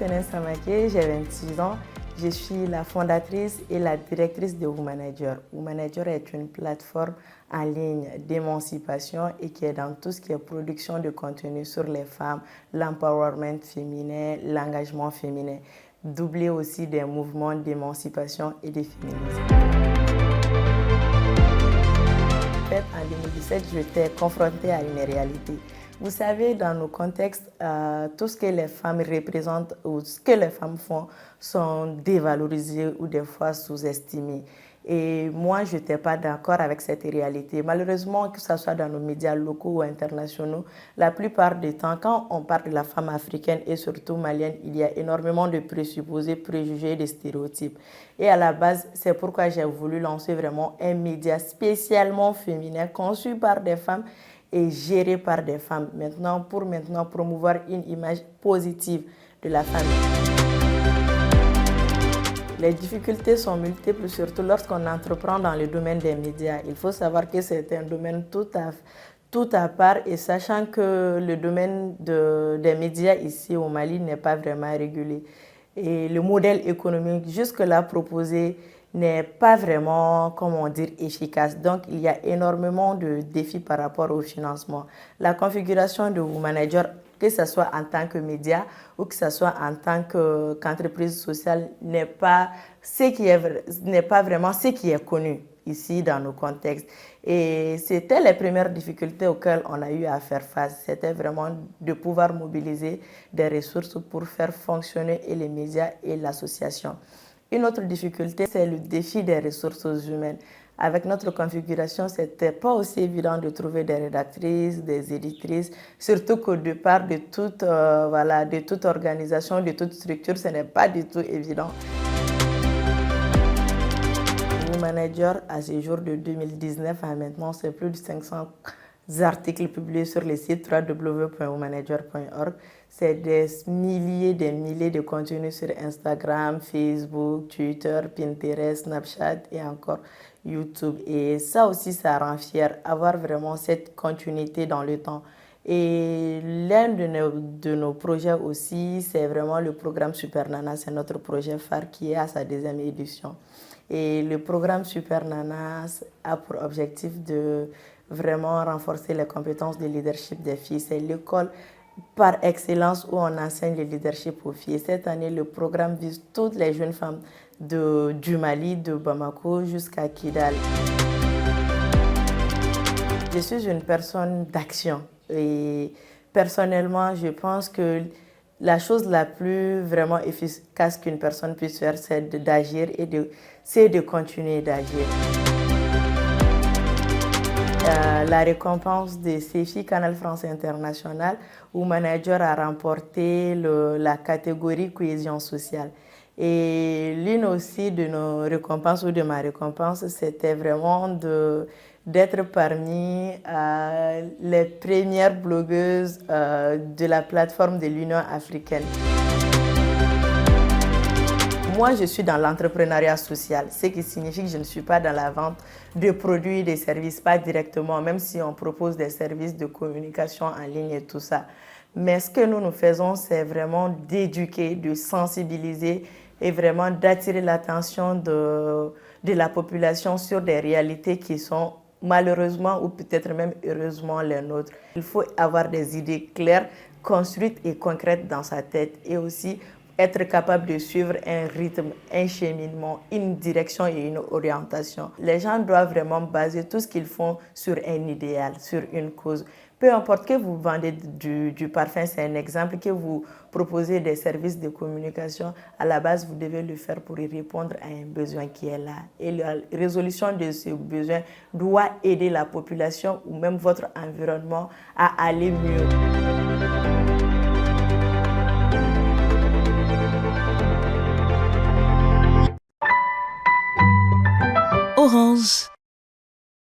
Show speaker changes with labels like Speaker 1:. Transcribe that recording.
Speaker 1: Tenen Samake, j'ai 26 ans. Je suis la fondatrice et la directrice de Womanager. Womanager est une plateforme en ligne d'émancipation et qui est dans tout ce qui est production de contenu sur les femmes, l'empowerment féminin, l'engagement féminin, doublé aussi des mouvements d'émancipation et de féminisme. En fait, en 2017, j'étais confrontée à une réalité. Vous savez, dans nos contextes, tout ce que les femmes représentent ou ce que les femmes font sont dévalorisés ou des fois sous-estimés. Et moi, je n'étais pas d'accord avec cette réalité. Malheureusement, que ce soit dans nos médias locaux ou internationaux, la plupart du temps, quand on parle de la femme africaine et surtout malienne, il y a énormément de présupposés, préjugés et de stéréotypes. Et à la base, c'est pourquoi j'ai voulu lancer vraiment un média spécialement féminin, conçu par des femmes et géré par des femmes. Maintenant promouvoir une image positive de la femme. Les difficultés sont multiples, surtout lorsqu'on entreprend dans le domaine des médias. Il faut savoir que c'est un domaine tout à part et sachant que le domaine des médias ici au Mali n'est pas vraiment régulé. Et le modèle économique jusque-là proposé n'est pas vraiment, comment dire, efficace. Donc, il y a énormément de défis par rapport au financement. La configuration de Womanager, que ce soit en tant que média ou que ce soit en tant qu'entreprise sociale, n'est pas vraiment ce qui est connu ici dans nos contextes. Et c'était les premières difficultés auxquelles on a eu à faire face. C'était vraiment de pouvoir mobiliser des ressources pour faire fonctionner et les médias et l'association. Une autre difficulté, c'est le défi des ressources humaines. Avec notre configuration, ce n'était pas aussi évident de trouver des rédactrices, des éditrices, surtout qu'au départ de toute organisation, de toute structure, ce n'est pas du tout évident. Womanager, à ce jour de 2019 à maintenant, c'est plus de 500 articles publiés sur le site www.womanager.org. C'est des milliers de contenus sur Instagram, Facebook, Twitter, Pinterest, Snapchat et encore YouTube. Et ça aussi, ça rend fier, avoir vraiment cette continuité dans le temps. Et l'un de nos projets aussi, c'est vraiment le programme Super Nana. C'est notre projet phare qui est à sa 2e édition. Et le programme Super Nana a pour objectif de vraiment renforcer les compétences de leadership des filles. C'est l'école par excellence où on enseigne le leadership aux filles. Cette année, le programme vise toutes les jeunes femmes du Mali, de Bamako jusqu'à Kidal. Je suis une personne d'action et personnellement, je pense que la chose la plus vraiment efficace qu'une personne puisse faire, c'est d'agir et c'est de continuer d'agir. La récompense de CEFI Canal France International, où Womanager a remporté la catégorie cohésion sociale. Et l'une aussi de nos récompenses ou de ma récompense, c'était vraiment d'être parmi les premières blogueuses de la plateforme de l'Union africaine. Moi, je suis dans l'entrepreneuriat social, ce qui signifie que je ne suis pas dans la vente de produits et de services, pas directement, même si on propose des services de communication en ligne et tout ça. Mais ce que nous faisons, c'est vraiment d'éduquer, de sensibiliser et vraiment d'attirer l'attention de la population sur des réalités qui sont malheureusement ou peut-être même heureusement les nôtres. Il faut avoir des idées claires, construites et concrètes dans sa tête et aussi être capable de suivre un rythme, un cheminement, une direction et une orientation. Les gens doivent vraiment baser tout ce qu'ils font sur un idéal, sur une cause. Peu importe que vous vendez du parfum, c'est un exemple, que vous proposez des services de communication, à la base, vous devez le faire pour y répondre à un besoin qui est là. Et la résolution de ce besoin doit aider la population ou même votre environnement à aller mieux.
Speaker 2: Orange.